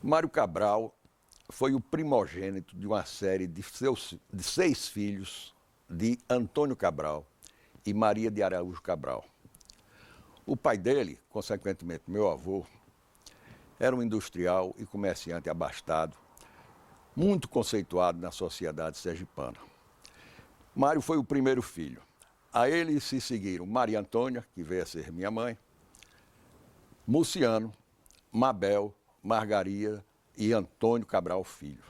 Mário Cabral foi o primogênito de uma série de 6 filhos de Antônio Cabral e Maria de Araújo Cabral. O pai dele, consequentemente meu avô, era um industrial e comerciante abastado, muito conceituado na sociedade sergipana. Mário foi o primeiro filho. A ele se seguiram Maria Antônia, que veio a ser minha mãe, Muciano, Mabel, Margarida e Antônio Cabral Filho.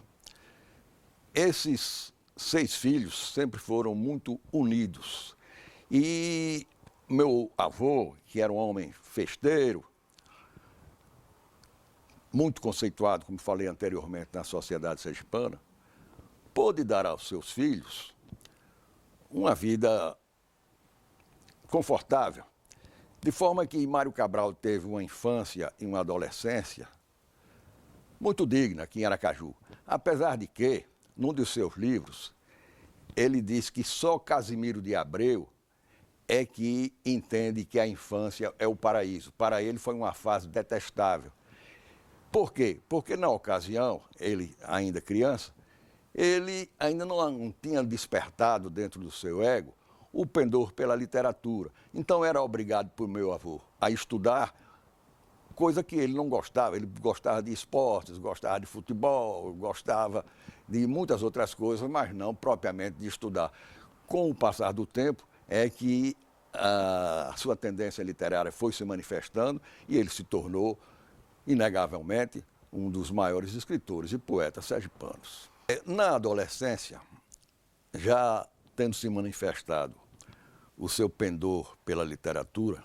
Esses 6 filhos sempre foram muito unidos. E meu avô, que era um homem festeiro, muito conceituado, como falei anteriormente, na sociedade sergipana, pôde dar aos seus filhos uma vida confortável, de forma que Mário Cabral teve uma infância e uma adolescência muito digna aqui em Aracaju. Apesar de que, num dos seus livros, ele diz que só Casimiro de Abreu é que entende que a infância é o paraíso. Para ele foi uma fase detestável. Por quê? Porque na ocasião, ele ainda criança, ele ainda não tinha despertado dentro do seu ego o pendor pela literatura. Então era obrigado por meu avô a estudar, coisa que ele não gostava. Ele gostava de esportes, gostava de futebol, gostava de muitas outras coisas, mas não propriamente de estudar. Com o passar do tempo é que a sua tendência literária foi se manifestando e ele se tornou, inegavelmente, um dos maiores escritores e poetas sergipanos. Na adolescência, já tendo se manifestado o seu pendor pela literatura,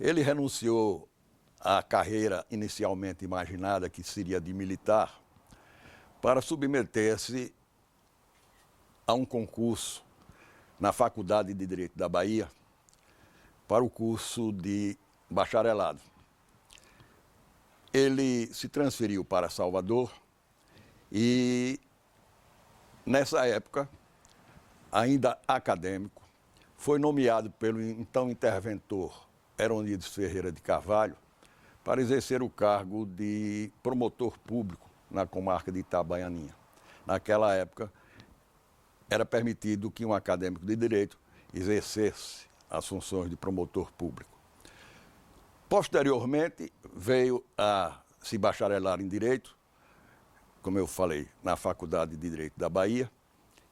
ele renunciou à carreira inicialmente imaginada, que seria de militar, para submeter-se a um concurso na Faculdade de Direito da Bahia para o curso de bacharelado. Ele se transferiu para Salvador e, nessa época, ainda acadêmico, foi nomeado pelo então interventor Heronides Ferreira de Carvalho para exercer o cargo de promotor público na comarca de Itabaianinha. Naquela época, era permitido que um acadêmico de direito exercesse as funções de promotor público. Posteriormente, veio a se bacharelar em Direito, como eu falei, na Faculdade de Direito da Bahia,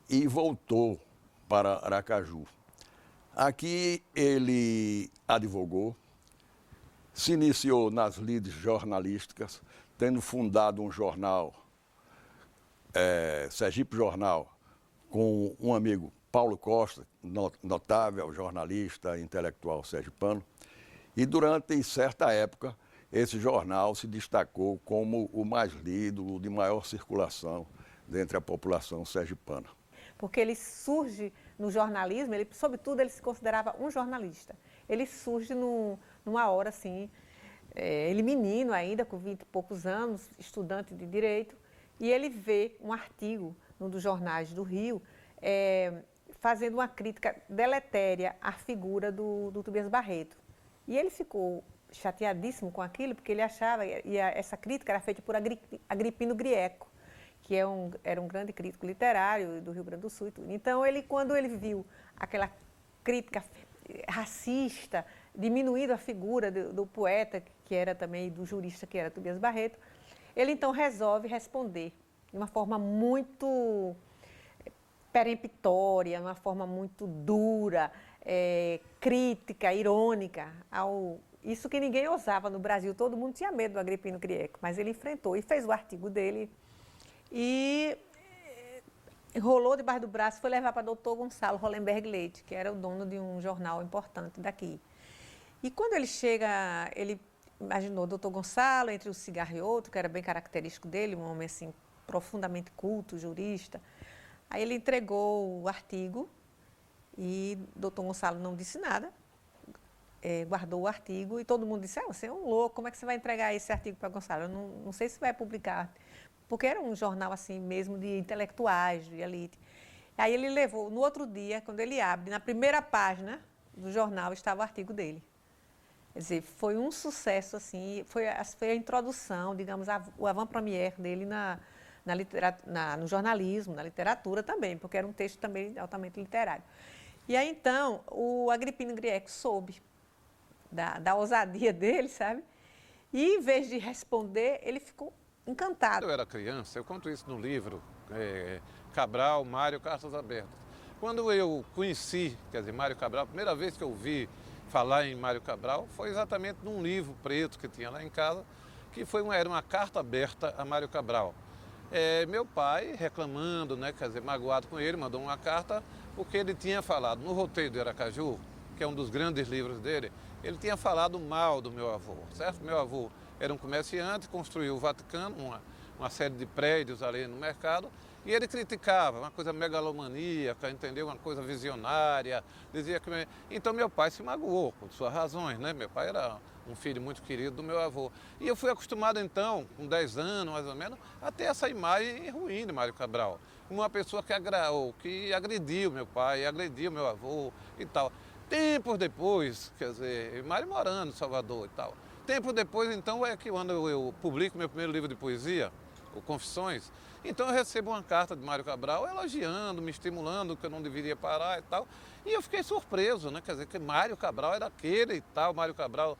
e voltou para Aracaju. Aqui ele advogou, se iniciou nas lides jornalísticas, tendo fundado um jornal, Sergipe Jornal, com um amigo, Paulo Costa, notável jornalista intelectual sergipano. E durante certa época, esse jornal se destacou como o mais lido, o de maior circulação dentre a população sergipana. Porque ele surge no jornalismo, ele, sobretudo, ele se considerava um jornalista. Ele surge numa hora assim, ele menino ainda, com 20 e poucos anos, estudante de Direito, e ele vê um artigo num dos jornais do Rio, fazendo uma crítica deletéria à figura do Tobias Barreto. E ele ficou chateadíssimo com aquilo, porque ele achava, e essa crítica era feita por Agripino Grieco, que era um grande crítico literário do Rio Grande do Sul e tudo. Então, quando ele viu aquela crítica racista, diminuindo a figura do poeta, que era também do jurista, que era Tobias Barreto, ele então resolve responder de uma forma muito peremptória, de uma forma muito dura, crítica, irônica, isso que ninguém ousava no Brasil. Todo mundo tinha medo do Agripino Grieco, mas ele enfrentou e fez o artigo dele e rolou debaixo do braço e foi levar para o doutor Gonçalo Hollenberg Leite, que era o dono de um jornal importante daqui. E quando ele chega, ele imaginou o doutor Gonçalo, entre um cigarro e outro, que era bem característico dele, um homem assim profundamente culto, jurista. Aí ele entregou o artigo e o doutor Gonçalo não disse nada, guardou o artigo e todo mundo disse, você é um louco, como é que você vai entregar esse artigo para Gonçalo? Eu não sei se vai publicar, porque era um jornal assim mesmo de intelectuais, de elite. Aí ele levou, no outro dia, quando ele abre, na primeira página do jornal estava o artigo dele. Quer dizer, foi um sucesso, assim, foi a introdução, digamos, o avant-première dele no jornalismo, na literatura também, porque era um texto também altamente literário. E aí, então, o Agripino Grieco soube da ousadia dele, sabe? E, em vez de responder, ele ficou encantado. Quando eu era criança, eu conto isso no livro, Cabral, Mário, Cartas Abertas. Quando eu conheci, quer dizer, Mário Cabral, a primeira vez que eu ouvi falar em Mário Cabral foi exatamente num livro preto que tinha lá em casa, que era uma carta aberta a Mário Cabral. Meu pai, reclamando, né, quer dizer, magoado com ele, mandou uma carta porque ele tinha falado no Roteiro de Aracaju, que é um dos grandes livros dele, ele tinha falado mal do meu avô, certo? Meu avô era um comerciante, construiu o Vaticano, uma série de prédios ali no mercado, e ele criticava, uma coisa megalomaníaca, entendeu? Uma coisa visionária, dizia que... Então meu pai se magoou, por suas razões, né? Meu pai era um filho muito querido do meu avô. E eu fui acostumado então, com 10 anos mais ou menos, a ter essa imagem ruim de Mário Cabral. Uma pessoa que agrediu meu pai, agrediu meu avô e tal. Tempos depois, quer dizer, Mário morando em Salvador e tal. Tempo depois, então, é que quando eu publico meu primeiro livro de poesia, o Confissões, então eu recebo uma carta de Mário Cabral elogiando, me estimulando que eu não deveria parar e tal. E eu fiquei surpreso, né? Quer dizer, que Mário Cabral era aquele e tal, Mário Cabral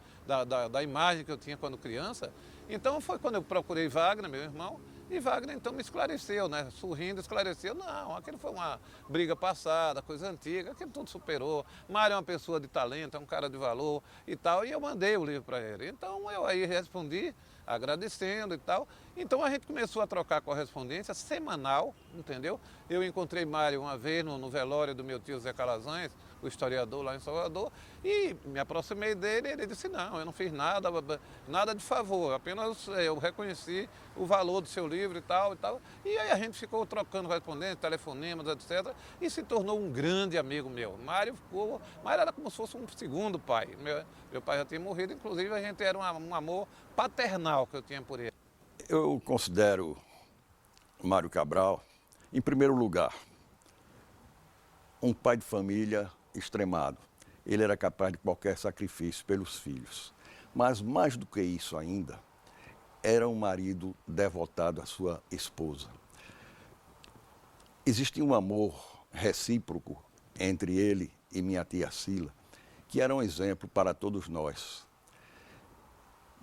da imagem que eu tinha quando criança. Então foi quando eu procurei Wagner, meu irmão, e Wagner então me esclareceu, né? Sorrindo, esclareceu. Não, aquilo foi uma briga passada, coisa antiga, aquilo tudo superou. Mário é uma pessoa de talento, é um cara de valor e tal. E eu mandei o livro para ele. Então eu aí respondi, agradecendo e tal. Então a gente começou a trocar correspondência semanal, entendeu? Eu encontrei Mário uma vez no velório do meu tio Zé Calazans, o historiador lá em Salvador, e me aproximei dele e ele disse, não, eu não fiz nada de favor, apenas eu reconheci o valor do seu livro e tal, e tal. E aí a gente ficou trocando correspondência, telefonemas, etc. E se tornou um grande amigo meu. Mário era como se fosse um segundo pai. Meu pai já tinha morrido, inclusive a gente era um amor paternal que eu tinha por ele. Eu considero Mário Cabral, em primeiro lugar, um pai de família extremado. Ele era capaz de qualquer sacrifício pelos filhos. Mas mais do que isso ainda, era um marido devotado à sua esposa. Existia um amor recíproco entre ele e minha tia Cila, que era um exemplo para todos nós.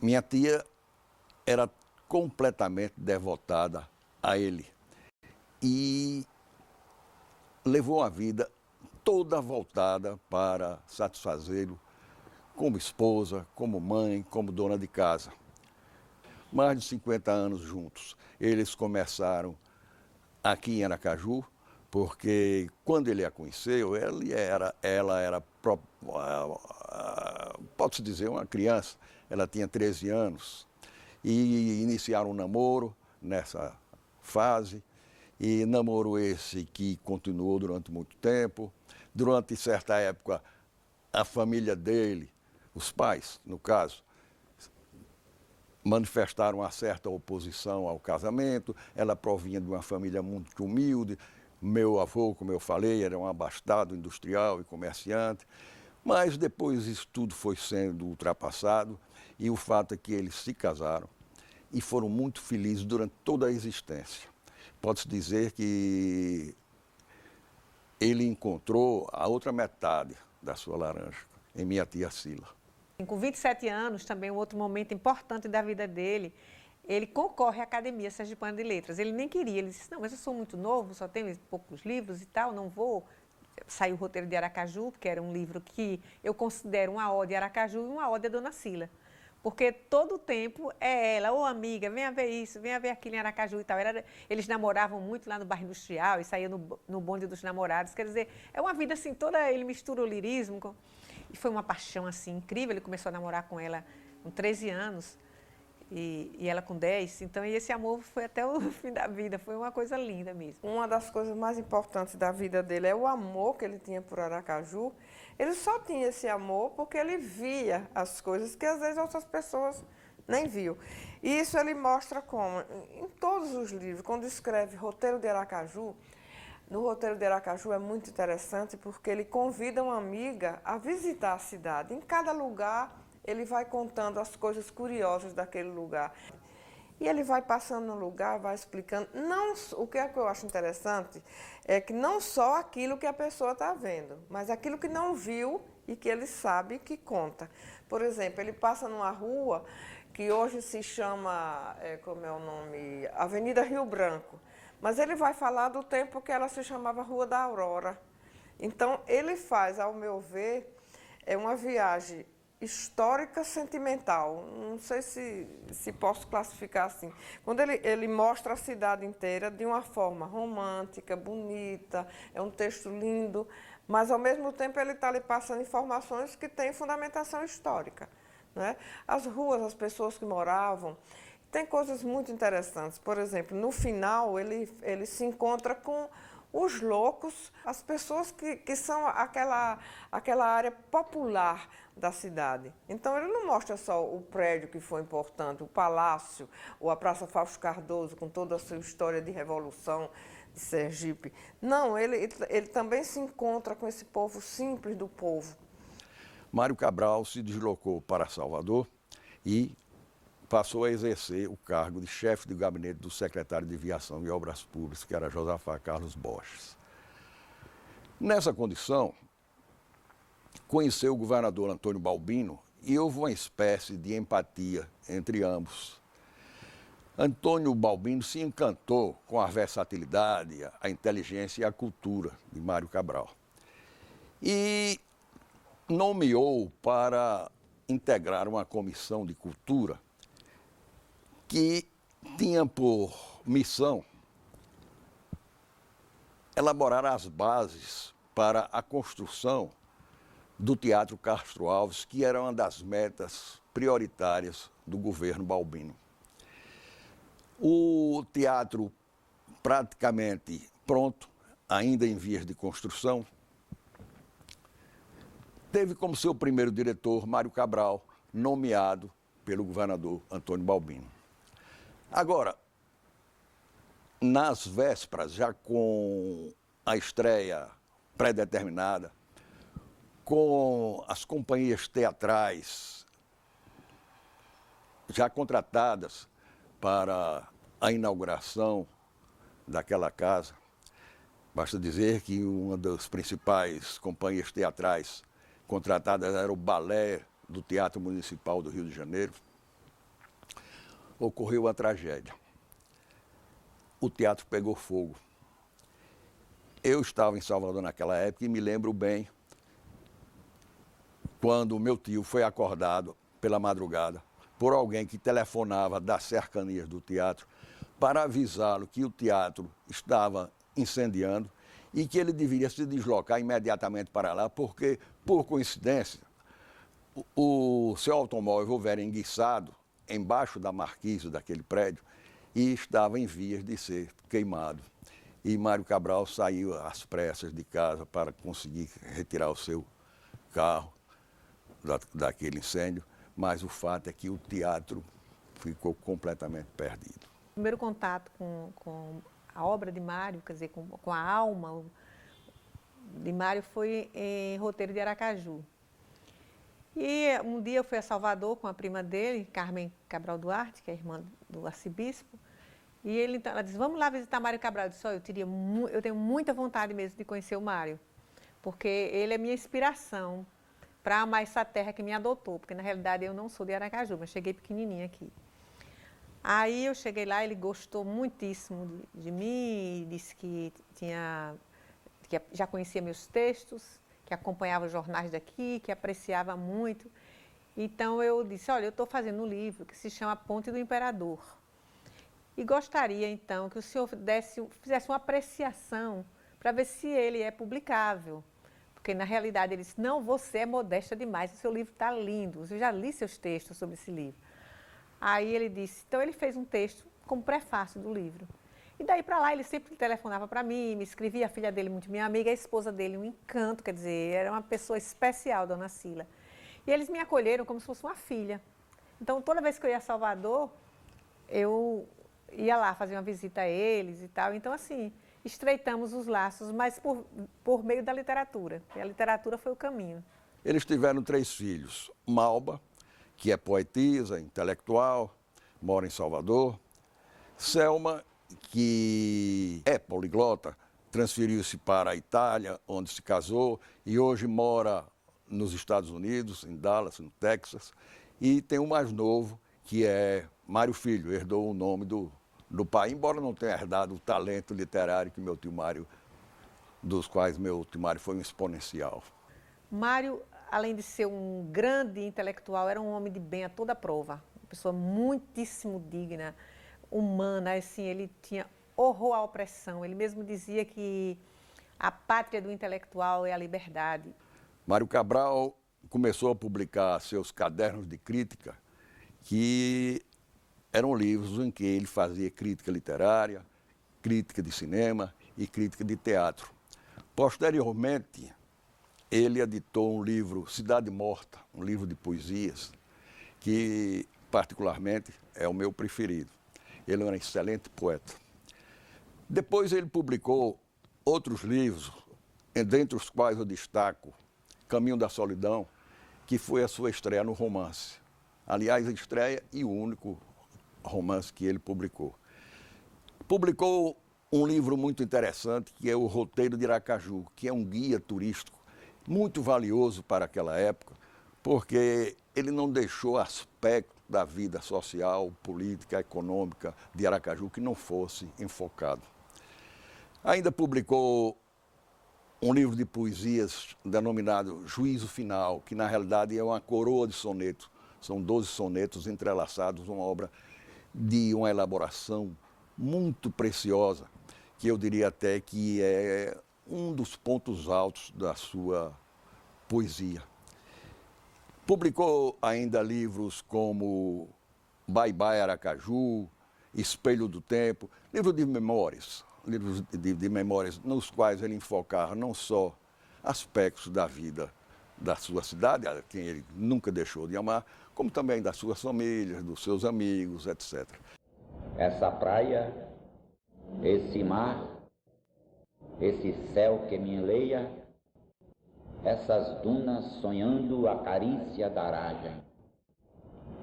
Minha tia era completamente devotada a ele e levou a vida toda voltada para satisfazê-lo como esposa, como mãe, como dona de casa. Mais de 50 anos juntos. Eles começaram aqui em Aracaju, porque quando ele a conheceu, ela era pode-se dizer, uma criança. Ela tinha 13 anos e iniciaram um namoro nessa fase. E namoro esse que continuou durante muito tempo. Durante certa época, a família dele, os pais, no caso, manifestaram uma certa oposição ao casamento. Ela provinha de uma família muito humilde. Meu avô, como eu falei, era um abastado industrial e comerciante. Mas depois isso tudo foi sendo ultrapassado e o fato é que eles se casaram e foram muito felizes durante toda a existência. Pode-se dizer que ele encontrou a outra metade da sua laranja em minha tia Cila. Com 27 anos, também um outro momento importante da vida dele, ele concorre à Academia Sergipana de Letras. Ele nem queria, ele disse, não, mas eu sou muito novo, só tenho poucos livros e tal, não vou. Saiu o Roteiro de Aracaju, que era um livro que eu considero uma ode a Aracaju e uma ode a Dona Cila. Porque todo o tempo é ela, ô amiga, venha ver isso, venha ver aquilo em Aracaju e tal. Eles namoravam muito lá no bairro industrial e saíam no bonde dos namorados. Quer dizer, é uma vida assim, toda, ele mistura o lirismo. E foi uma paixão assim incrível. Ele começou a namorar com ela com 13 anos e ela com 10. Então, e esse amor foi até o fim da vida. Foi uma coisa linda mesmo. Uma das coisas mais importantes da vida dele é o amor que ele tinha por Aracaju. Ele só tinha esse amor porque ele via as coisas que às vezes outras pessoas nem viam. E isso ele mostra como, em todos os livros, quando escreve Roteiro de Aracaju, no Roteiro de Aracaju é muito interessante porque ele convida uma amiga a visitar a cidade. Em cada lugar ele vai contando as coisas curiosas daquele lugar. E ele vai passando no lugar, vai explicando. Não, o que é que eu acho interessante é que não só aquilo que a pessoa está vendo, mas aquilo que não viu e que ele sabe que conta. Por exemplo, ele passa numa rua que hoje se chama, como é o nome? Avenida Rio Branco. Mas ele vai falar do tempo que ela se chamava Rua da Aurora. Então, ele faz, ao meu ver, uma viagem histórica sentimental, não sei se posso classificar assim. Quando ele mostra a cidade inteira de uma forma romântica, bonita, é um texto lindo, mas ao mesmo tempo ele está ali passando informações que têm fundamentação histórica, né? As ruas, as pessoas que moravam, tem coisas muito interessantes. Por exemplo, no final ele se encontra com os loucos, as pessoas que são aquela área popular da cidade. Então, ele não mostra só o prédio que foi importante, o palácio, ou a Praça Fausto Cardoso, com toda a sua história de revolução de Sergipe. Não, ele também se encontra com esse povo simples do povo. Mário Cabral se deslocou para Salvador e passou a exercer o cargo de chefe de gabinete do secretário de Viação e Obras Públicas, que era Josafá Carlos Borges. Nessa condição, conheceu o governador Antônio Balbino e houve uma espécie de empatia entre ambos. Antônio Balbino se encantou com a versatilidade, a inteligência e a cultura de Mário Cabral e nomeou para integrar uma comissão de cultura que tinha por missão elaborar as bases para a construção do Teatro Castro Alves, que era uma das metas prioritárias do governo Balbino. O teatro praticamente pronto, ainda em vias de construção, teve como seu primeiro diretor Mário Cabral, nomeado pelo governador Antônio Balbino. Agora, nas vésperas, já com a estreia pré-determinada, com as companhias teatrais já contratadas para a inauguração daquela casa, basta dizer que uma das principais companhias teatrais contratadas era o Balé do Teatro Municipal do Rio de Janeiro, ocorreu a tragédia. O teatro pegou fogo. Eu estava em Salvador naquela época e me lembro bem quando o meu tio foi acordado pela madrugada por alguém que telefonava das cercanias do teatro para avisá-lo que o teatro estava incendiando e que ele deveria se deslocar imediatamente para lá, porque, por coincidência, o seu automóvel houvera enguiçado embaixo da marquise daquele prédio e estava em vias de ser queimado. E Mário Cabral saiu às pressas de casa para conseguir retirar o seu carro daquele incêndio, mas o fato é que o teatro ficou completamente perdido. O primeiro contato com a obra de Mário, quer dizer, com a alma de Mário, foi em Roteiro de Aracaju. E um dia eu fui a Salvador com a prima dele, Carmen Cabral Duarte, que é irmã do arcebispo, e ela disse, vamos lá visitar Mário Cabral. Eu disse, eu tenho muita vontade mesmo de conhecer o Mário, porque ele é minha inspiração para amar essa terra que me adotou, porque na realidade eu não sou de Aracaju, mas cheguei pequenininha aqui. Aí eu cheguei lá, ele gostou muitíssimo de mim, disse que já conhecia meus textos, que acompanhava os jornais daqui, que apreciava muito. Então eu disse, olha, eu estou fazendo um livro que se chama Ponte do Imperador. E gostaria então que o senhor fizesse uma apreciação para ver se ele é publicável. Porque na realidade ele disse, não, você é modesta demais, o seu livro está lindo, eu já li seus textos sobre esse livro. Aí ele disse, então ele fez um texto como prefácio do livro. E daí para lá ele sempre telefonava para mim, me escrevia, a filha dele muito minha amiga, a esposa dele um encanto, quer dizer, era uma pessoa especial, Dona Cila. E eles me acolheram como se fosse uma filha. Então toda vez que eu ia a Salvador, eu ia lá fazer uma visita a eles e tal. Então assim, estreitamos os laços, mas por meio da literatura. E a literatura foi o caminho. Eles tiveram 3 filhos, Malba, que é poetisa, intelectual, mora em Salvador. Selma, que é poliglota, transferiu-se para a Itália, onde se casou, e hoje mora nos Estados Unidos, em Dallas, no Texas. E tem o mais novo, que é Mário Filho, herdou o nome do pai, embora não tenha herdado o talento literário que meu tio Mário, dos quais meu tio Mário foi um exponencial. Mário, além de ser um grande intelectual, era um homem de bem a toda prova, uma pessoa muitíssimo digna, humana, assim, ele tinha horror à opressão, ele mesmo dizia que a pátria do intelectual é a liberdade. Mário Cabral começou a publicar seus cadernos de crítica, que eram livros em que ele fazia crítica literária, crítica de cinema e crítica de teatro. Posteriormente, ele editou um livro, Cidade Morta, um livro de poesias, que particularmente é o meu preferido. Ele era um excelente poeta. Depois ele publicou outros livros, dentre os quais eu destaco Caminho da Solidão, que foi a sua estreia no romance. Aliás, a estreia e o único romance que ele publicou. Publicou um livro muito interessante, que é o Roteiro de Aracaju, que é um guia turístico muito valioso para aquela época, porque ele não deixou aspecto da vida social, política, econômica de Aracaju que não fosse enfocado. Ainda publicou um livro de poesias denominado Juízo Final, que na realidade é uma coroa de sonetos. São 12 sonetos entrelaçados, uma obra de uma elaboração muito preciosa, que eu diria até que é um dos pontos altos da sua poesia. Publicou ainda livros como Bye Bye Aracaju, Espelho do Tempo, livros de memórias nos quais ele enfocava não só aspectos da vida da sua cidade, a quem ele nunca deixou de amar, como também das suas famílias, dos seus amigos, etc. Essa praia, esse mar, esse céu que me enleia, essas dunas sonhando a carícia da aragem,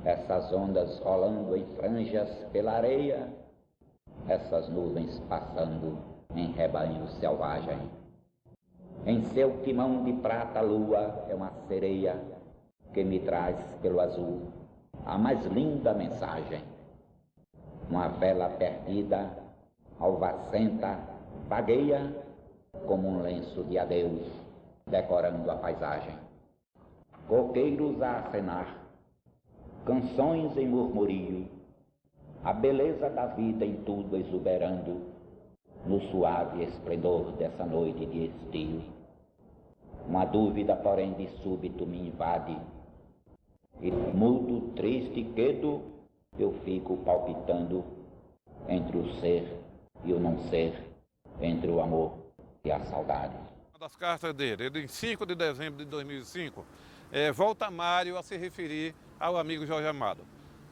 essas ondas rolando em franjas pela areia, essas nuvens passando em rebanho selvagem. Em seu timão de prata a lua é uma sereia que me traz pelo azul a mais linda mensagem. Uma vela perdida, alvacenta, vagueia como um lenço de adeus, decorando a paisagem. Coqueiros a acenar, canções em murmurio, a beleza da vida em tudo exuberando, no suave esplendor dessa noite de estio. Uma dúvida, porém, de súbito me invade, e mudo, triste e quedo, eu fico palpitando entre o ser e o não ser, entre o amor e a saudade. Uma das cartas dele, em 5 de dezembro de 2005, volta Mário a se referir ao amigo Jorge Amado.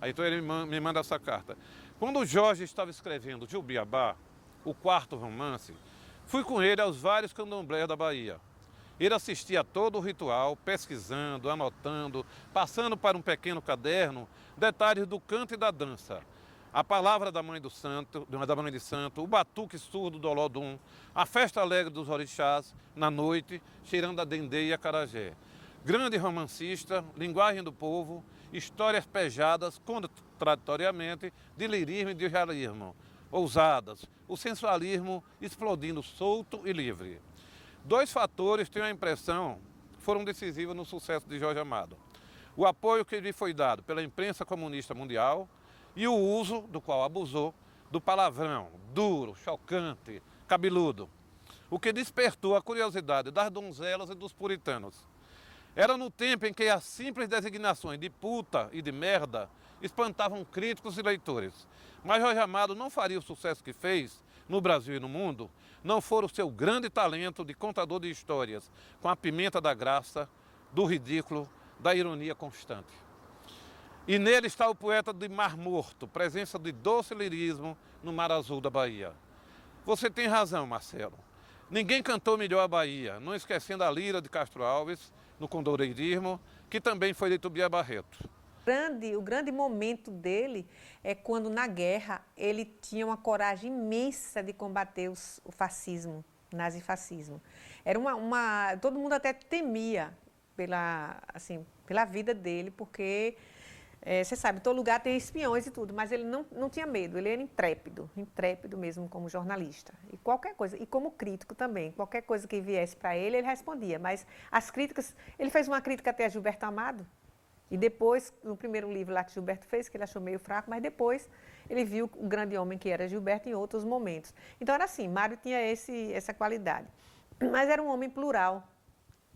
Aí então ele me manda essa carta. Quando o Jorge estava escrevendo Jubiabá, o quarto romance, fui com ele aos vários candomblés da Bahia. Ele assistia a todo o ritual, pesquisando, anotando, passando para um pequeno caderno detalhes do canto e da dança. A palavra da mãe de santo, o batuque surdo do Olodum, a festa alegre dos orixás, na noite, cheirando a dendê e acarajé. Grande romancista, linguagem do povo, histórias pejadas, contraditoriamente, de lirismo e de realismo, ousadas, o sensualismo explodindo solto e livre. 2 fatores, tenho a impressão, foram decisivos no sucesso de Jorge Amado. O apoio que lhe foi dado pela imprensa comunista mundial e o uso, do qual abusou, do palavrão duro, chocante, cabeludo, o que despertou a curiosidade das donzelas e dos puritanos. Era no tempo em que as simples designações de puta e de merda espantavam críticos e leitores. Mas Jorge Amado não faria o sucesso que fez, no Brasil e no mundo, não for o seu grande talento de contador de histórias, com a pimenta da graça, do ridículo, da ironia constante. E nele está o poeta de Mar Morto, presença de doce lirismo no mar azul da Bahia. Você tem razão, Marcelo. Ninguém cantou melhor a Bahia, não esquecendo a lira de Castro Alves, no condoreirismo, que também foi de Tobia Barreto. O grande momento dele é quando, na guerra, ele tinha uma coragem imensa de combater o fascismo, o nazifascismo. Era todo mundo até temia pela vida dele, porque, você sabe, todo lugar tem espiões e tudo, mas ele não tinha medo, ele era intrépido mesmo como jornalista. E qualquer coisa, e como crítico também, qualquer coisa que viesse para ele respondia. Mas as críticas, ele fez uma crítica até a Gilberto Amado, e depois, no primeiro livro lá que Gilberto fez, que ele achou meio fraco, mas depois ele viu o grande homem que era Gilberto em outros momentos. Então era assim, Mário tinha essa qualidade. Mas era um homem plural,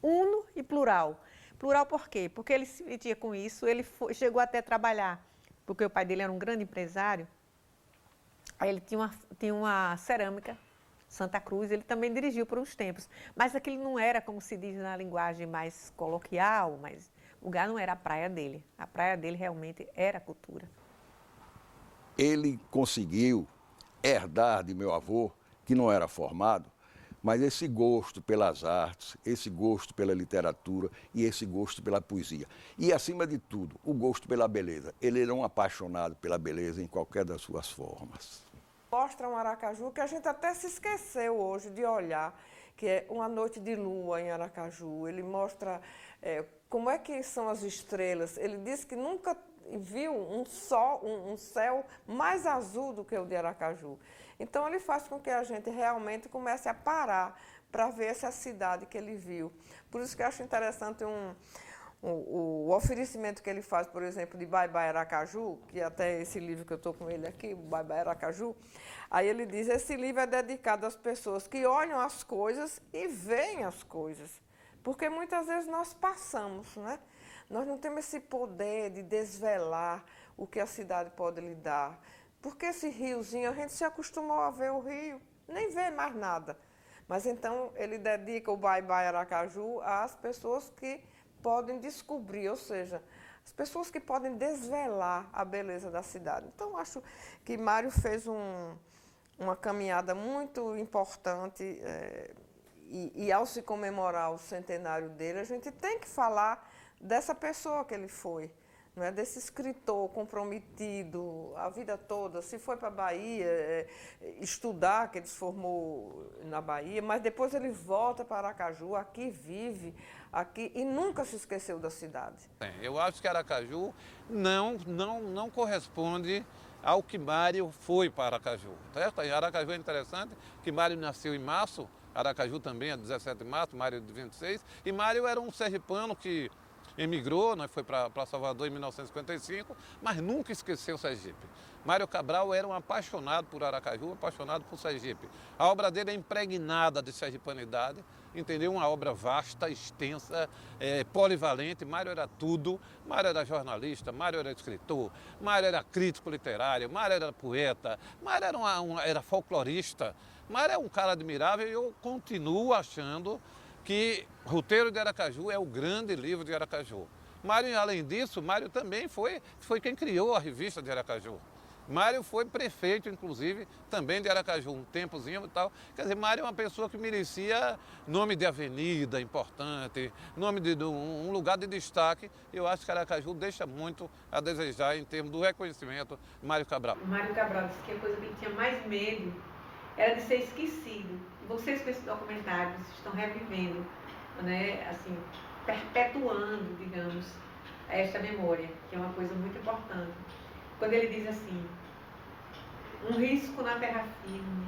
uno e plural. Plural por quê? Porque ele se metia com isso, ele chegou até a trabalhar, porque o pai dele era um grande empresário, aí ele tinha uma cerâmica, Santa Cruz, ele também dirigiu por uns tempos, mas aquilo não era, como se diz na linguagem mais coloquial, mas o lugar não era a praia dele realmente era a cultura. Ele conseguiu herdar de meu avô, que não era formado, mas esse gosto pelas artes, esse gosto pela literatura e esse gosto pela poesia. E, acima de tudo, o gosto pela beleza. Ele era um apaixonado pela beleza em qualquer das suas formas. Mostra um Aracaju que a gente até se esqueceu hoje de olhar, que é Uma Noite de Lua em Aracaju. Ele mostra como é que são as estrelas. Ele disse que nunca viu um céu mais azul do que o de Aracaju. Então, ele faz com que a gente realmente comece a parar para ver essa cidade que ele viu. Por isso que eu acho interessante o oferecimento que ele faz, por exemplo, de Bye Bye Aracaju, que até esse livro que eu estou com ele aqui, Bye Bye Aracaju, aí ele diz, esse livro é dedicado às pessoas que olham as coisas e veem as coisas. Porque muitas vezes nós passamos, né? Nós não temos esse poder de desvelar o que a cidade pode lhe dar. Porque esse riozinho, a gente se acostumou a ver o rio, nem vê mais nada. Mas então ele dedica o Bye Bye Aracaju às pessoas que podem descobrir, ou seja, as pessoas que podem desvelar a beleza da cidade. Então, acho que Mário fez uma caminhada muito importante e ao se comemorar o centenário dele, a gente tem que falar dessa pessoa que ele foi. Não é? Desse escritor comprometido a vida toda, se foi para a Bahia estudar, que ele se formou na Bahia, mas depois ele volta para Aracaju, aqui vive, aqui, e nunca se esqueceu da cidade. Eu acho que Aracaju não corresponde ao que Mário foi para Aracaju. Certo? Aracaju é interessante, que Mário nasceu em março, Aracaju também é 17 de março, Mário de 26, e Mário era um sergipano que emigrou, foi para Salvador em 1955, mas nunca esqueceu Sergipe. Mário Cabral era um apaixonado por Aracaju, apaixonado por Sergipe. A obra dele é impregnada de sergipanidade, entendeu? Uma obra vasta, extensa, polivalente. Mário era tudo. Mário era jornalista, Mário era escritor, Mário era crítico literário, Mário era poeta, Mário era folclorista. Mário é um cara admirável e eu continuo achando que Roteiro de Aracaju é o grande livro de Aracaju. Mário, além disso, Mário também foi quem criou a revista de Aracaju. Mário foi prefeito, inclusive, também de Aracaju, um tempozinho e tal. Quer dizer, Mário é uma pessoa que merecia nome de avenida importante, nome de um lugar de destaque. Eu acho que Aracaju deixa muito a desejar em termos do reconhecimento de Mário Cabral. O Mário Cabral disse que a coisa que ele tinha mais medo era de ser esquecido. E vocês, com esse documentário, vocês estão revivendo, né, assim, perpetuando, digamos, esta memória, que é uma coisa muito importante. Quando ele diz assim, um risco na terra firme,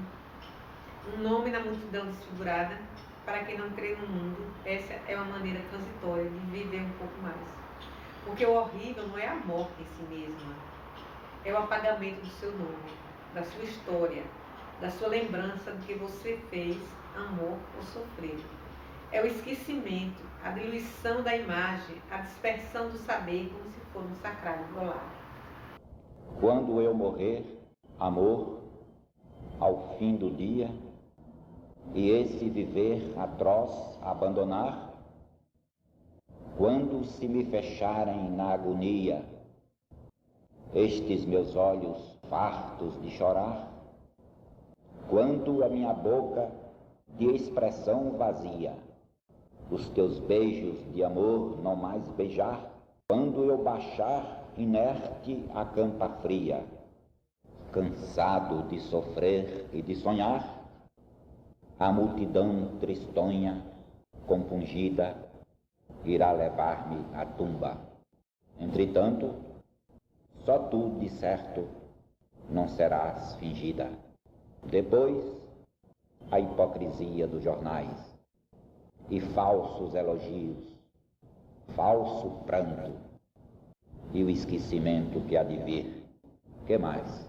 um nome na multidão desfigurada, para quem não crê no mundo, essa é uma maneira transitória de viver um pouco mais. Porque o horrível não é a morte em si mesma, é o apagamento do seu nome, da sua história, da sua lembrança do que você fez, amor ou sofreu. É o esquecimento, a diluição da imagem, a dispersão do saber como se for um sacrário volado. Quando eu morrer, amor, ao fim do dia, e esse viver atroz abandonar, quando se me fecharem na agonia estes meus olhos fartos de chorar, quando a minha boca de expressão vazia os teus beijos de amor não mais beijar, quando eu baixar inerte a campa fria, cansado de sofrer e de sonhar, a multidão tristonha, compungida, irá levar-me à tumba. Entretanto, só tu, de certo, não serás fingida. Depois, a hipocrisia dos jornais e falsos elogios, falso pranto e o esquecimento que há de vir. Que mais?